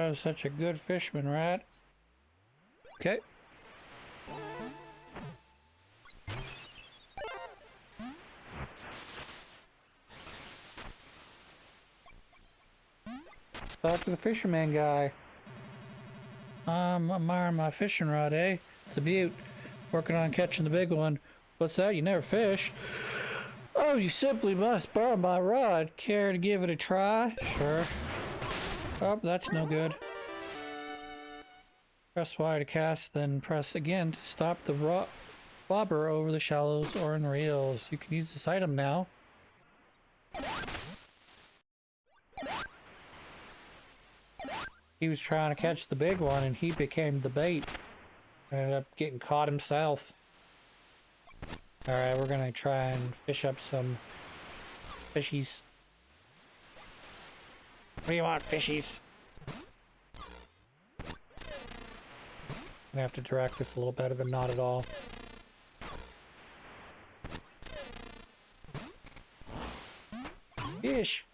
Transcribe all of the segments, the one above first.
was such a good fisherman, right? Okay. Talk to the fisherman guy. I'm admiring my fishing rod, eh? It's a beaut. Working on catching the big one. What's that? You never fish? Oh, you simply must borrow my rod. Care to give it a try? Sure. Oh, that's no good. Press Y to cast, then press again to stop the bobber over the shallows or in reels. You can use this item now. He was trying to catch the big one and he became the bait. Ended up getting caught himself. Alright, we're gonna try and fish up some fishies. What do you want, fishies? I have to direct this a little better than not at all. Fish!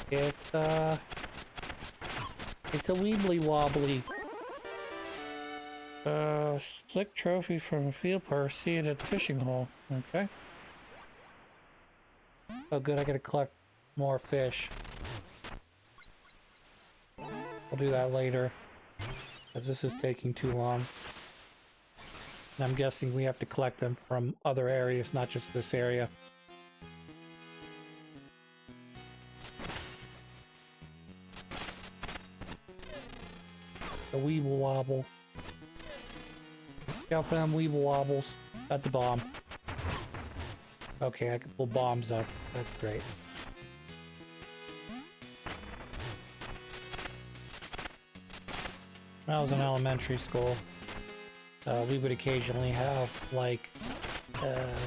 It's a weebly wobbly. Slick trophy from a field purse. See it at the fishing hole. Okay. Oh good, I gotta collect more fish. I'll do that later, because this is taking too long. And I'm guessing we have to collect them from other areas, not just this area. The weeble wobble. Look out for them weeble wobbles. At the bomb. Okay, I can pull bombs up. That's great. When I was in elementary school, we would occasionally have, like,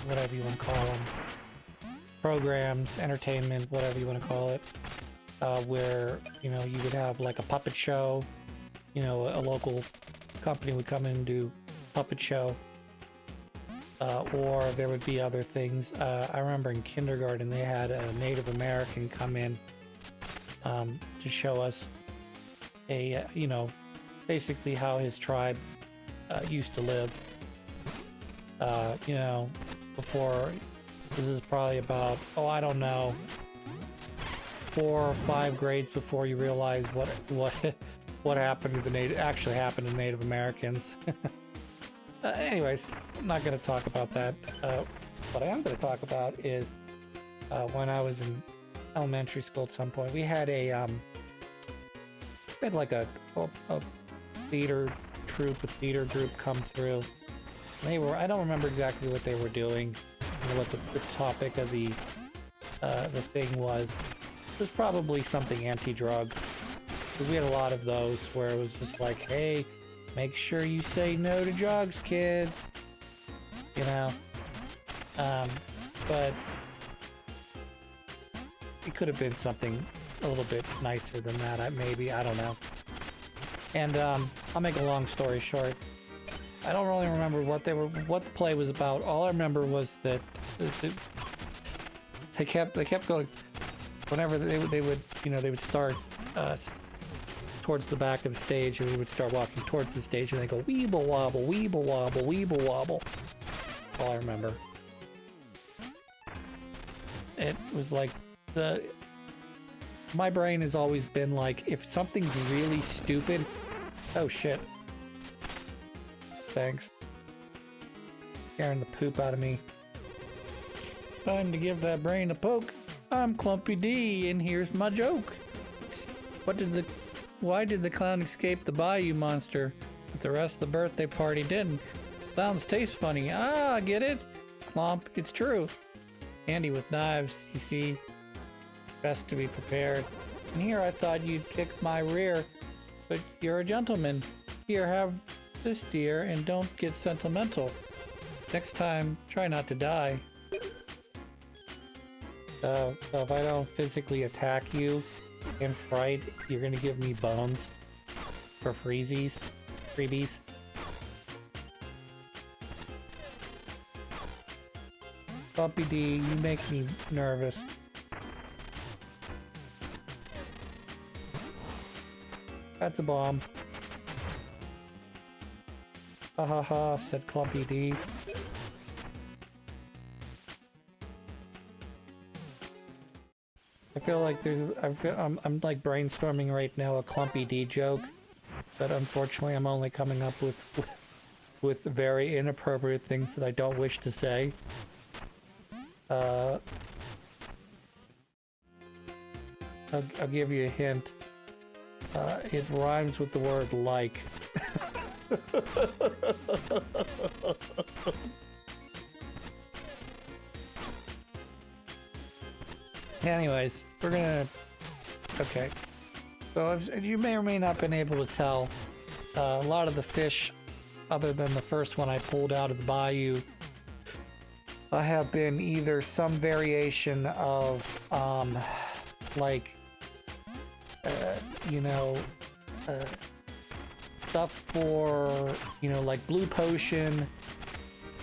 whatever you want to call them, programs, entertainment, whatever you want to call it, where, you know, you would have, like, a puppet show. You know, a local company would come in and do puppet show, or there would be other things. I remember in kindergarten they had a Native American come in to show us a, you know, basically how his tribe used to live. You know, before, this is probably about, oh, I don't know, 4 or 5 grades before you realize what happened to the actually happened to Native Americans. Anyways, I'm not going to talk about that. What I am going to talk about is when I was in elementary school at some point, we had a theater troupe, a theater group come through. They were, I don't remember exactly what they were doing, what the topic of the thing was. It was probably something anti-drug. We had a lot of those where it was just like, hey, make sure you say no to drugs, kids. You know? But it could have been something a little bit nicer than that, maybe. I don't know. And I'll make a long story short. I don't really remember what the play was about. All I remember was that they kept going. Whenever they would, you know, they would start towards the back of the stage, and we would start walking towards the stage, and they go weeble wobble, weeble wobble, weeble wobble. All I remember. It was like my brain has always been like, if something's really stupid, oh shit. Thanks. Scaring the poop out of me. Time to give that brain a poke. I'm Clumpy D, and here's my joke. Why did the clown escape the Bayou monster, but the rest of the birthday party didn't? Clowns taste funny. Ah, get it? Clomp, it's true. Handy with knives, you see. Best to be prepared. And here I thought you'd kick my rear, but you're a gentleman. Here, have this, dear, and don't get sentimental. Next time, try not to die. So if I don't physically attack you in fright, you're gonna give me bones for freebies. Bumpy D, you make me nervous. That's a bomb. Ha ha ha, said Clumpy D. I feel like I'm like brainstorming right now a Clumpy D joke, but unfortunately I'm only coming up with very inappropriate things that I don't wish to say. I'll give you a hint. It rhymes with the word like. Anyways, we're gonna... Okay. So you may or may not have been able to tell, a lot of the fish, other than the first one I pulled out of the bayou, have been either some variation of, you know, stuff for, you know, like blue potion,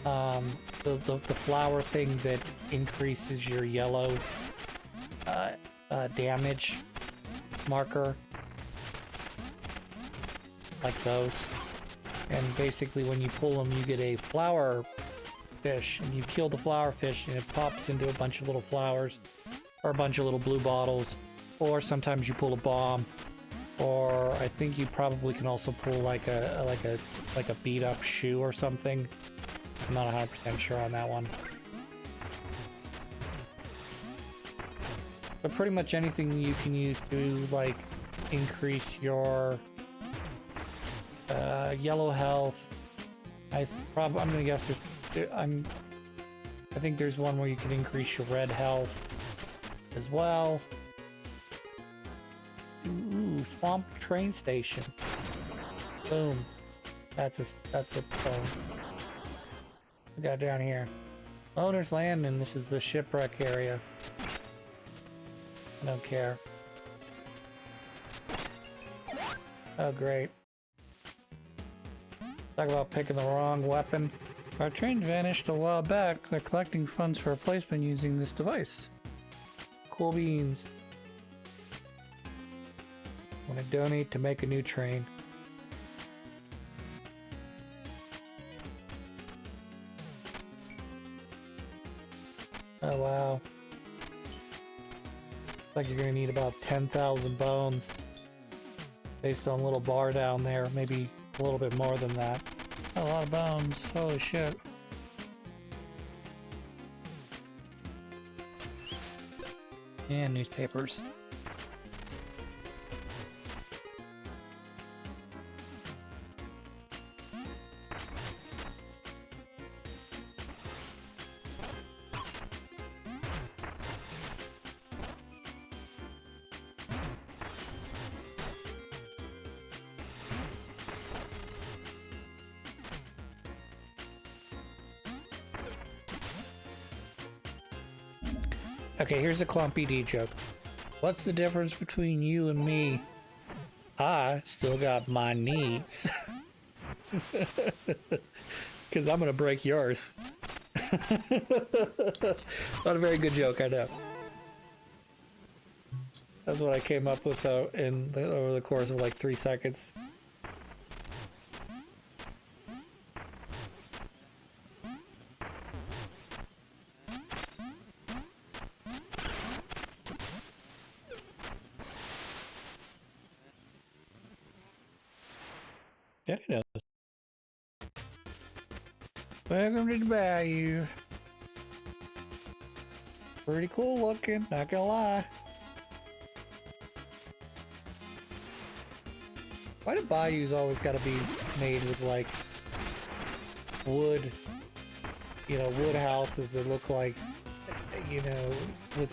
the flower thing that increases your yellow damage marker, like those. And basically when you pull them, you get a flower fish, and you kill the flower fish and it pops into a bunch of little flowers, or a bunch of little blue bottles, or sometimes you pull a bomb, or I think you probably can also pull like a beat up shoe or something. I'm not 100% sure on that one. But pretty much anything you can use to like increase your yellow health. I'm gonna guess I think there's one where you can increase your red health as well. Ooh, swamp train station. Boom. That's a stone. We got down here. Owner's Landing. This is the shipwreck area. I don't care. Oh, great. Talk about picking the wrong weapon. Our train vanished a while back. They're collecting funds for replacement using this device. Cool beans. I want to donate to make a new train. Oh wow. Looks like you're gonna need about 10,000 bones. Based on a little bar down there, maybe a little bit more than that. A lot of bones, holy shit. And newspapers. Okay, here's a Clumpy D joke. What's the difference between you and me? I still got my knees. Because I'm gonna break yours. Not a very good joke, I know. That's what I came up with over the course of like 3 seconds. Yeah, he knows. Welcome to the Bayou. Pretty cool looking, not gonna lie. Why do bayous always gotta be made with like wood, you know, wood houses that look like, you know, was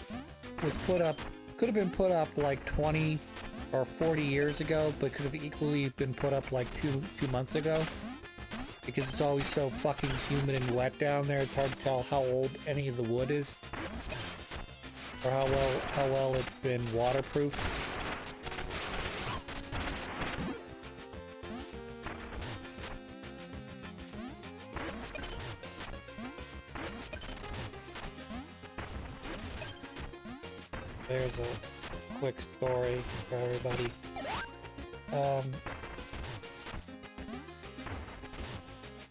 put up, could have been put up like 20 or 40 years ago, but could have equally been put up like two months ago, because it's always so fucking humid and wet down there. It's hard to tell how old any of the wood is, or how well it's been waterproof. There's a quick story for everybody.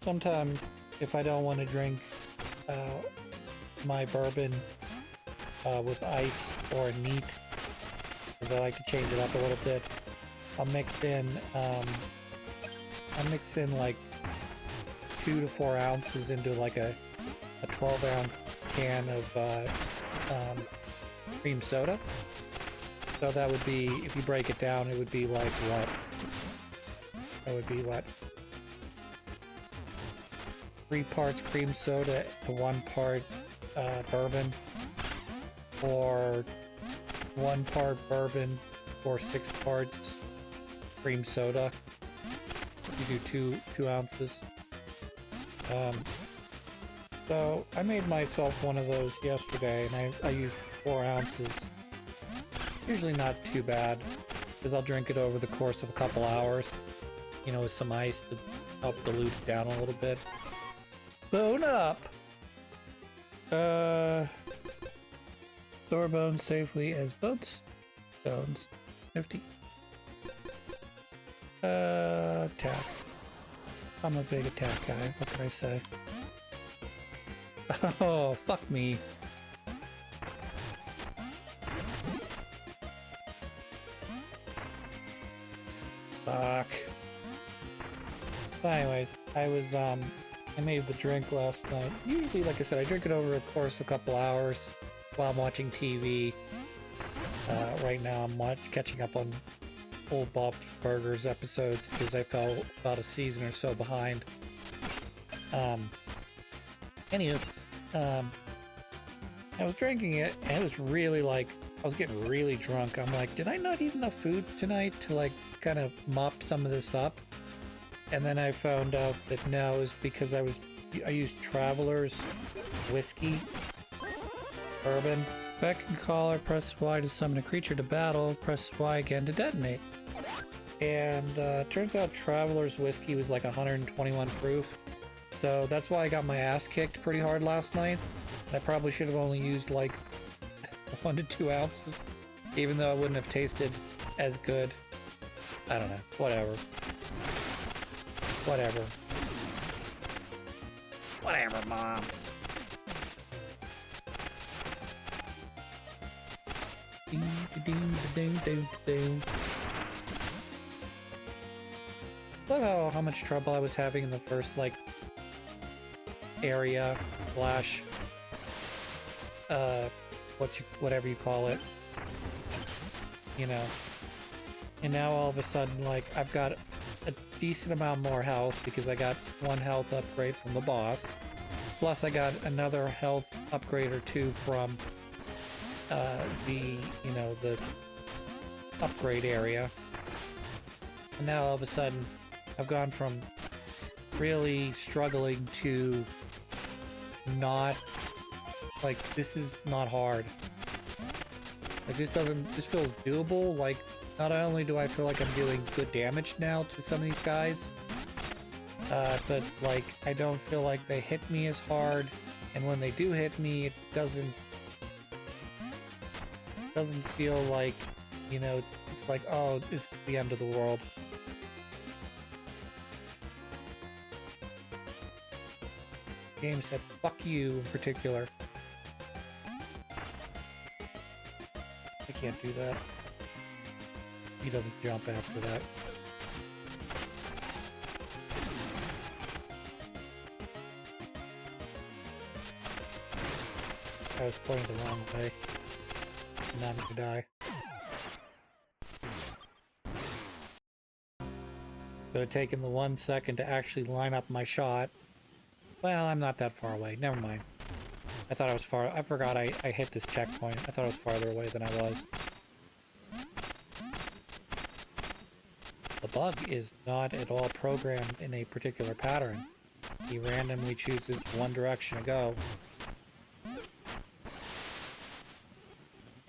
Sometimes if I don't want to drink my bourbon with ice or neat, because I like to change it up a little bit, I'll mix in like 2 to 4 ounces into like a 12-ounce can of cream soda. So that would be, if you break it down, it would be like what? That would be what? 3 parts cream soda to 1 part bourbon, or 1 part bourbon or 6 parts cream soda. You do 2 ounces. So I made myself one of those yesterday, and I used 4 ounces. Usually not too bad, because I'll drink it over the course of a couple hours, you know, with some ice to help dilute it down a little bit. Bone up! Store bones safely as boats. Stones. Nifty. Attack. I'm a big attack guy, what can I say? Oh, fuck me. Fuck. So anyways, I made the drink last night. Usually, like I said, I drink it over the course of a couple hours while I'm watching TV. Right now I'm catching up on old Bob's Burgers episodes because I fell about a season or so behind. Anywho, I was drinking it, and it was really like, I was getting really drunk. I'm like, did I not eat enough food tonight to like kind of mop some of this up? And then I found out that no, it was because I used Traveler's whiskey, bourbon. Back and collar, press Y to summon a creature to battle, press Y again to detonate. And turns out Traveler's whiskey was like 121 proof. So that's why I got my ass kicked pretty hard last night. I probably should have only used like 1 to 2 ounces, even though it wouldn't have tasted as good. I don't know. Whatever. Whatever. Whatever, Mom. Love how much trouble I was having in the first like area slash whatever you call it, you know. And now all of a sudden, like, I've got a decent amount more health because I got 1 health upgrade from the boss. Plus I got another health upgrade or 2 from the upgrade area. And now all of a sudden I've gone from really struggling to not, like, this is not hard. Like, this feels doable. Like, not only do I feel like I'm doing good damage now to some of these guys, but like, I don't feel like they hit me as hard, and when they do hit me, it doesn't feel like, you know, it's like, oh, this is the end of the world. The game said fuck you in particular. I can't do that. He doesn't jump after that. I was playing the wrong way. Now I'm gonna die. Could have taken the 1 second to actually line up my shot. Well, I'm not that far away. Never mind. I thought I was far. I forgot I hit this checkpoint. I thought I was farther away than I was. The bug is not at all programmed in a particular pattern. He randomly chooses one direction to go.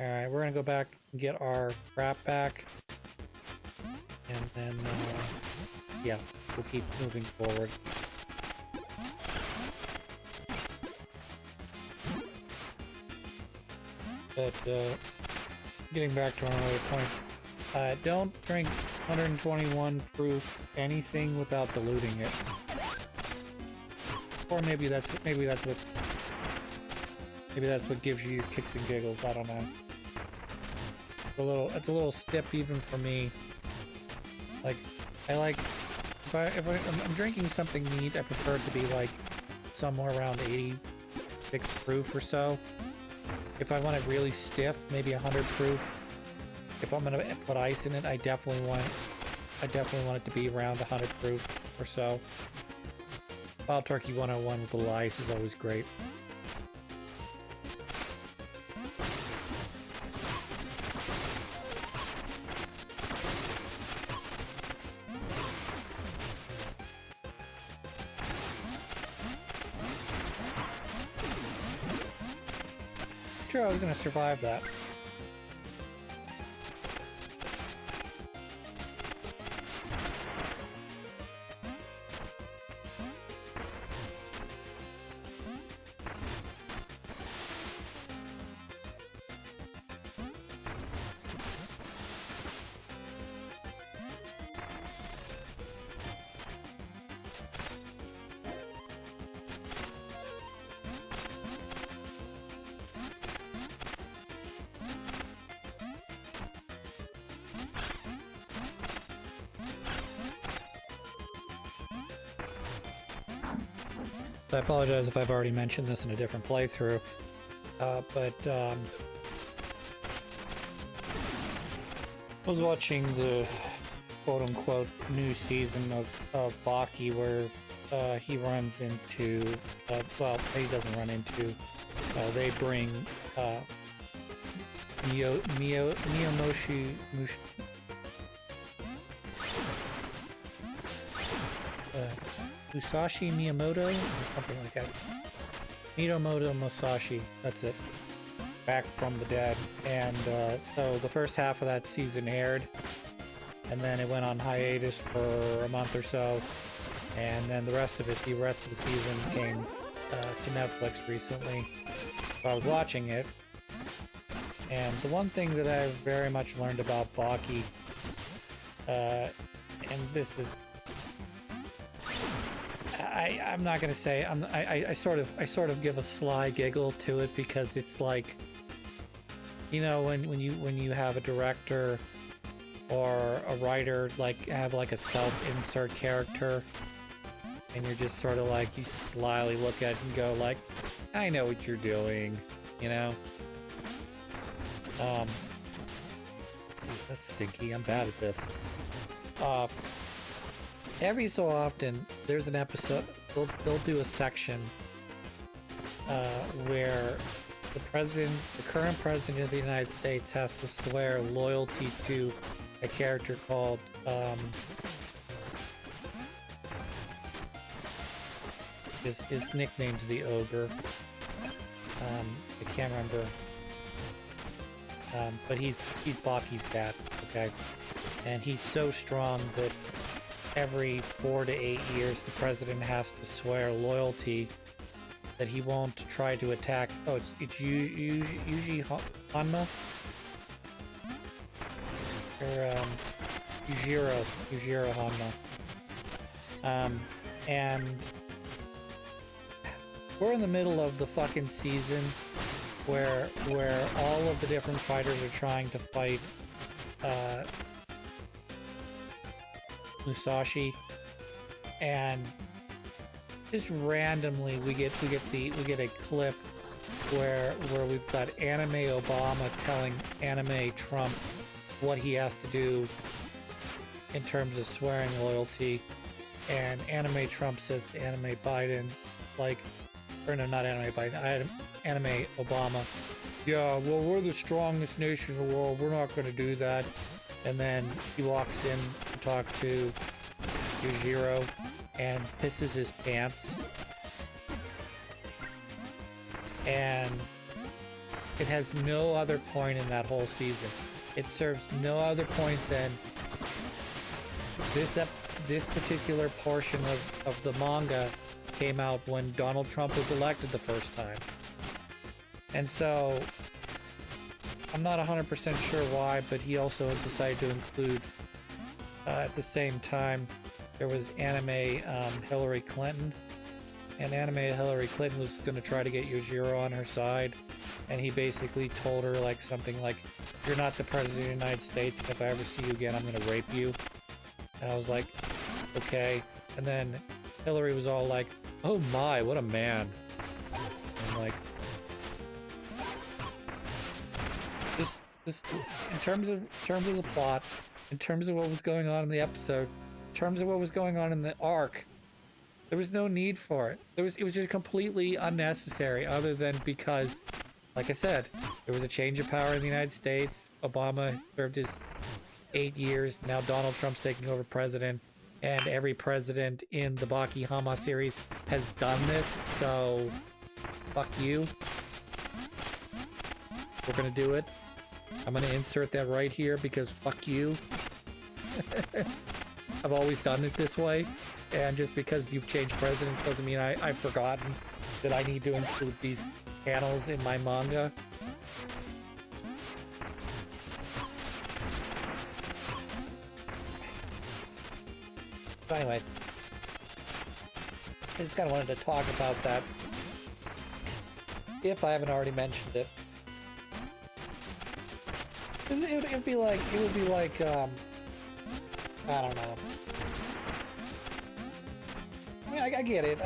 Alright, we're gonna go back and get our crap back. And then, yeah, we'll keep moving forward. But, getting back to our earlier point, Don't drink 121 proof anything without diluting it. Or maybe that's what gives you kicks and giggles. I don't know. It's a little stiff even for me. Like, I like if I'm drinking something neat, I prefer it to be like somewhere around 86 proof or so. If I want it really stiff, maybe 100 proof. If I'm gonna put ice in it, I definitely want it to be around 100 proof or so. Wild Turkey 101 with a little ice is always great. Sure, I was gonna survive that. I apologize if I've already mentioned this in a different playthrough, but I was watching the quote-unquote new season of Baki where he runs into, well, he doesn't run into, they bring Musashi Miyamoto? Or something like that. Miyamoto Musashi, that's it. Back from the dead. And so the first half of that season aired, and then it went on hiatus for a month or so, and then the rest of the season came to Netflix recently. So I was watching it, and the one thing that I've very much learned about Baki, and this is, I'm not gonna say, I sort of give a sly giggle to it, because it's like, you know, when you have a director or a writer like have like a self-insert character, and you're just sort of like, you slyly look at it and go like, I know what you're doing, you know. That's stinky. I'm bad at this. Every so often, there's an episode, they'll do a section where the current president of the United States has to swear loyalty to a character called, his nickname's the Ogre. I can't remember. But he's Baki's dad, okay? And he's so strong that every 4 to 8 years the president has to swear loyalty that he won't try to attack. Oh, it's Yuji Hanma? Or Yujiro Hanma. And we're in the middle of the fucking season where all of the different fighters are trying to fight Musashi, and just randomly we get a clip where we've got Anime Obama telling Anime Trump what he has to do in terms of swearing loyalty, and Anime Trump says to Anime Biden, like, or no, not Anime Biden, Anime Obama, yeah, well, we're the strongest nation in the world, we're not going to do that. And then he walks in to talk to Yujiro and pisses his pants. And it has no other point in that whole season. It serves no other point than this particular portion of the manga came out when Donald Trump was elected the first time. And so I'm not 100% sure why, but he also decided to include, at the same time, there was anime Hillary Clinton. And anime Hillary Clinton was going to try to get Yujiro on her side. And he basically told her like something like, you're not the president of the United States. And if I ever see you again, I'm going to rape you. And I was like, okay. And then Hillary was all like, oh my, what a man. And I'm like, this in terms of the plot, in terms of what was going on in the episode, in terms of what was going on in the arc, there was no need for it. It was just completely unnecessary, other than because, like I said, there was a change of power in the United States. Obama served his 8 years. Now Donald Trump's taking over president, and every president in the Baki Hama series has done this. So, fuck you. We're gonna do it. I'm gonna insert that right here because fuck you. I've always done it this way. And just because you've changed presidents doesn't mean I've forgotten that I need to include these panels in my manga. So anyways, I just kind of wanted to talk about that, if I haven't already mentioned it. It would be like, I don't know. I mean, I get it.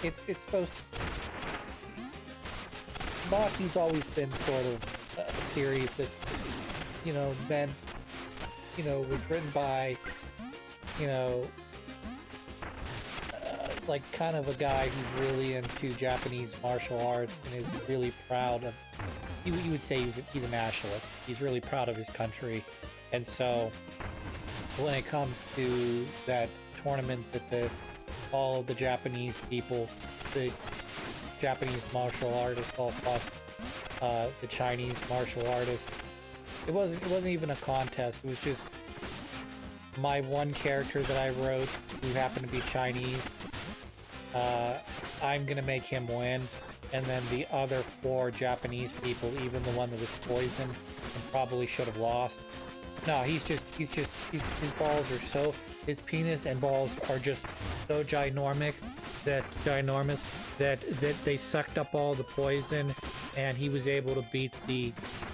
It's supposed to... Baki's always been sort of a series that's, you know, been, you know, was written by, you know, like kind of a guy who's really into Japanese martial arts and is really proud of, you would say he's a nationalist. He's really proud of his country. And so when it comes to that tournament that all of the Japanese people, the Japanese martial artists all fought the Chinese martial artists. It wasn't even a contest. It was just my one character that I wrote who happened to be Chinese. I'm gonna make him win, and then the other 4 Japanese people, even the one that was poisoned and probably should have lost. No, his balls are so, his penis and balls are just so ginormous that they sucked up all the poison, and he was able to beat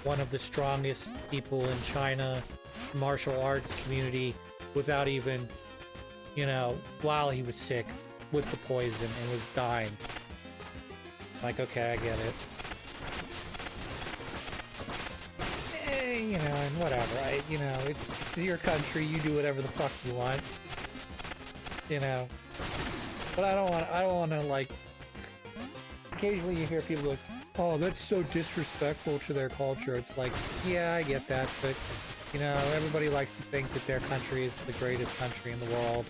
one of the strongest people in China martial arts community without even, you know, while he was sick with the poison and was dying. Like, okay, I get it. You know, and whatever, you know, it's your country, you do whatever the fuck you want. You know. But I don't want to, like, occasionally you hear people like, oh, that's so disrespectful to their culture. It's like, yeah, I get that, but, you know, everybody likes to think that their country is the greatest country in the world,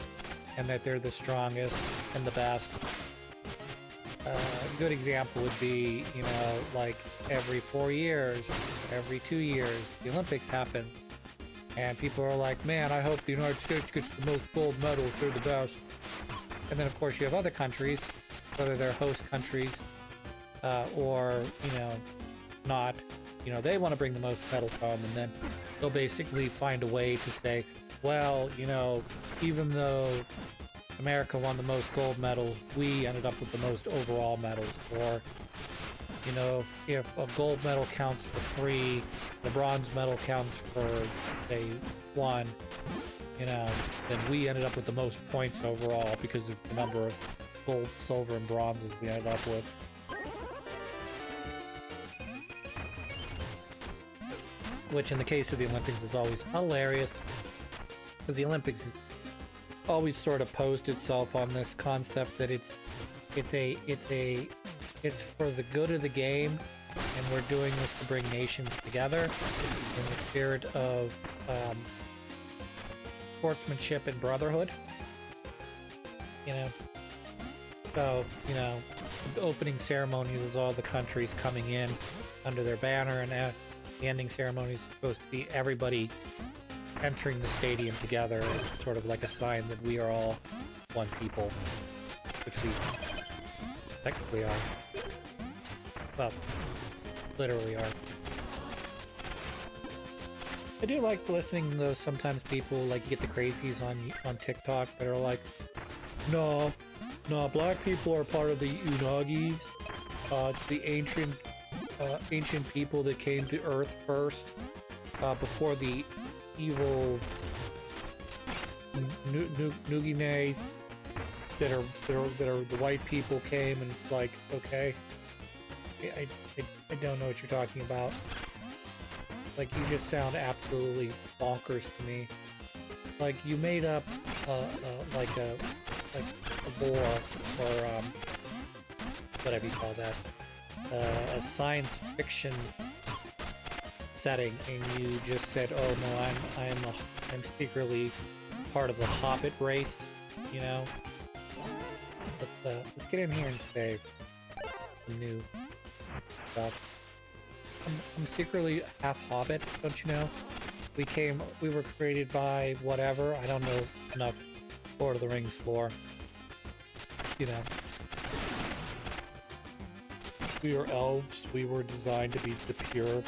and that they're the strongest and the best. A good example would be, you know, like every 4 years, every 2 years, the Olympics happen. And people are like, man, I hope the United States gets the most gold medals, they're the best. And then, of course, you have other countries, whether they're host countries or, you know, not, you know, they want to bring the most medals home, and then they'll basically find a way to say, well, you know, even though America won the most gold medals, we ended up with the most overall medals. Or, you know, if a gold medal counts for 3, the bronze medal counts for, say, 1, you know, then we ended up with the most points overall because of the number of gold, silver, and bronzes we ended up with. Which in the case of the Olympics is always hilarious, because the Olympics is always sort of posed itself on this concept that it's for the good of the game, and we're doing this to bring nations together in the spirit of sportsmanship and brotherhood. You know, so, you know, the opening ceremonies is all the countries coming in under their banner, and the ending ceremony is supposed to be everybody entering the stadium together, sort of like a sign that we are all one people, which we technically are. Well, literally are. I do like listening to those. Sometimes people, like, you get the crazies on TikTok that are like, no, no, black people are part of the Unagis. It's the ancient people that came to Earth first, before the evil Nugines that are the white people came. And it's like, okay, I don't know what you're talking about. Like, you just sound absolutely bonkers to me. Like, you made up like a lore, or whatever you call that, a science fiction setting, and you just said, "Oh no, I'm secretly part of the Hobbit race," you know. Let's get in here and save some new stuff. I'm secretly half Hobbit, don't you know? We were created by whatever. I don't know enough Lord of the Rings lore. You know. We were elves. We were designed to be the pure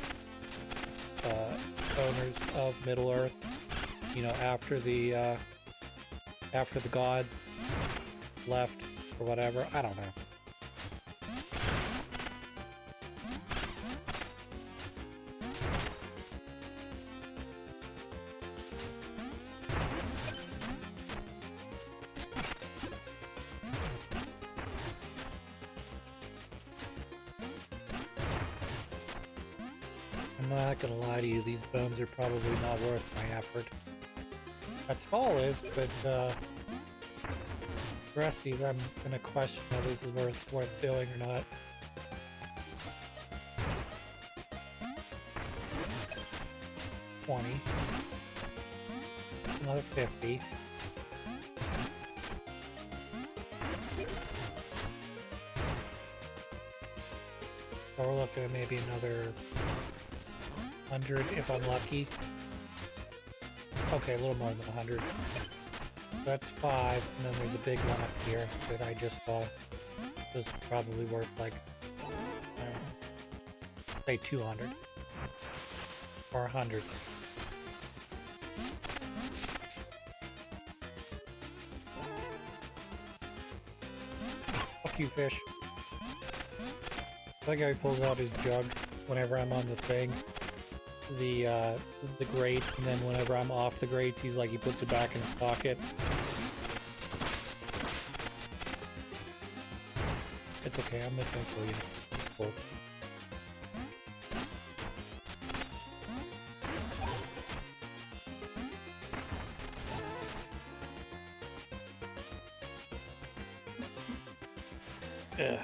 owners of Middle Earth. You know, after the gods left or whatever. I don't know. I'm not gonna lie to you, these bones are probably not worth my effort. That skull is, but the rest of these I'm gonna question whether this is worth doing or not. $20. Another $50. So we're looking at maybe another 100 if I'm lucky. Okay, a little more than 100. That's 5, and then there's a big one up here that I just saw. This is probably worth, like, I don't know, say 200 or 100. Fuck you, fish. That guy pulls out his jug whenever I'm on the thing. The grate, and then whenever I'm off the grate, he puts it back in his pocket. It's okay, I'm just gonna kill you. Cool. Ugh.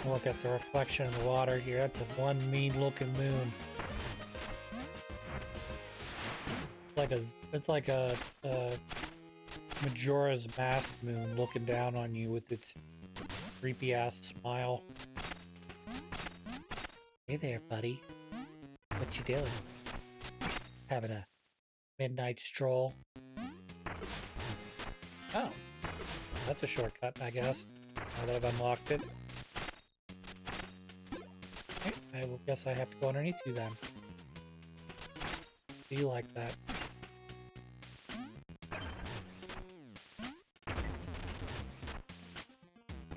Look at the reflection in the water here. That's a one mean-looking moon. It's like a Majora's Mask moon looking down on you with its creepy-ass smile. Hey there, buddy. What you doing? Having a midnight stroll? Oh, that's a shortcut, I guess. Now that I've unlocked it. Okay, I will guess I have to go underneath you then. Do you like that?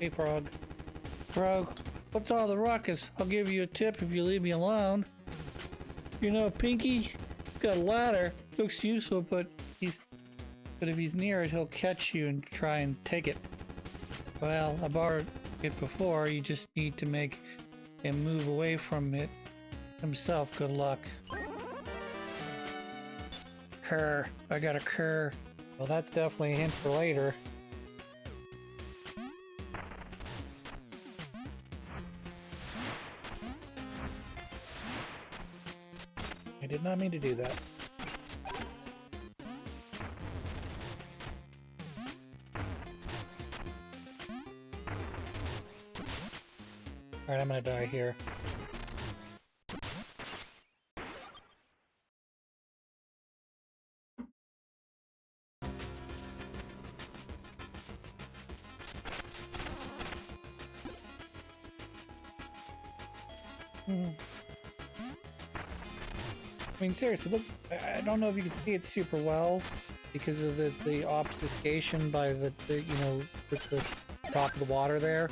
Hey, Frog. Frog, what's all the ruckus? I'll give you a tip if you leave me alone. You know, Pinky got a ladder. Looks useful, but if he's near it, he'll catch you and try and take it. Well, I borrowed it before. You just need to make him move away from it himself. Good luck. Cur. I got a cur. Well, that's definitely a hint for later. I did not mean to do that. Alright, I'm gonna die here. I mean, seriously, look, I don't know if you can see it super well because of the obfuscation by the you know, with the top of the water there.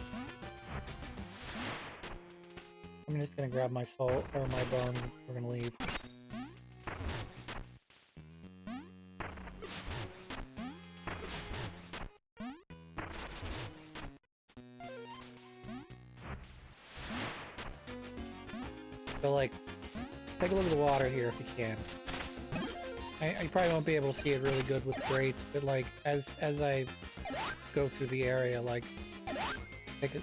I'm just gonna grab my soul or my bones. We're gonna leave. So, like, take a look at the water here if you can. I probably won't be able to see it really good with grates, but like as I go through the area, like take